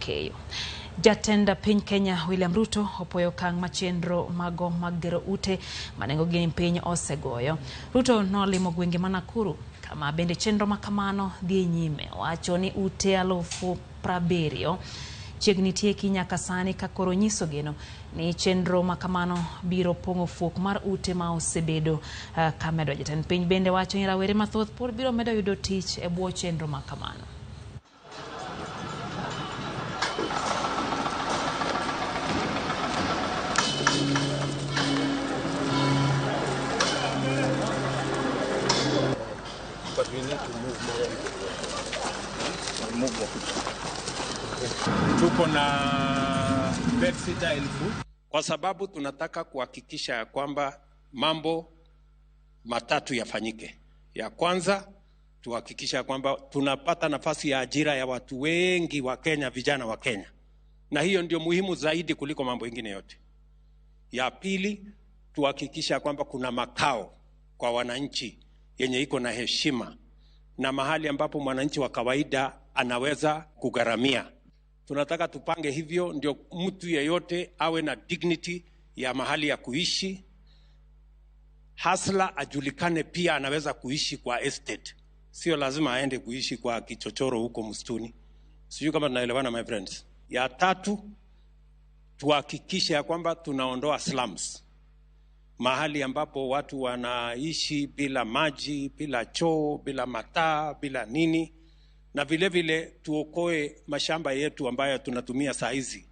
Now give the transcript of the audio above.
keyo. Jatenda piny Kenya William Ruto opoyo kang' machenro mago mag gero ute manengogi piny osegoyo. Ruto nolimo gwenge ma Nakuru kama bende chenro makamano dhi nyime. Wacho ni ute 70,000 chiegni tieki nyaka sani ka koro nyiso geno ni chenro makamano biro pongo fuok mar ute ma osebedo kamedo. Jatend piny bende wacho ni rawere mathoth pod biro medo yudo tich e bwo chenro makamano. But we need to move more. Tuko na bedsida 1000 kwa sababu tunataka kuhakikisha kwamba mambo matatu yafanyike. Ya kwanza, tuhakikisha kwamba tunapata nafasi ya ajira ya watu wengi wa Kenya, vijana wa Kenya. Na hiyo ndio muhimu zaidi kuliko mambo mengine yote. Ya pili, tuhakikisha kwamba kuna makao kwa wananchi yenye iko na heshima na mahali ambapo mwananchi wa kawaida anaweza kugharamia. Tunataka tupange hivyo ndio mtu yeyote awe na dignity ya mahali ya kuishi. Hasla ajulikane pia anaweza kuishi kwa estate. Sio lazima aende kuishi kwa kichochoro huko msituni. Sijui kama tunaelewana my friends. Ya tatu, tuhakikishe ya kwamba tunaondoa slums. Mahali ambapo watu wanaishi bila maji, bila choo, bila mataa, bila nini. Na vile vile tuokoe mashamba yetu ambayo tunatumia saa hizi.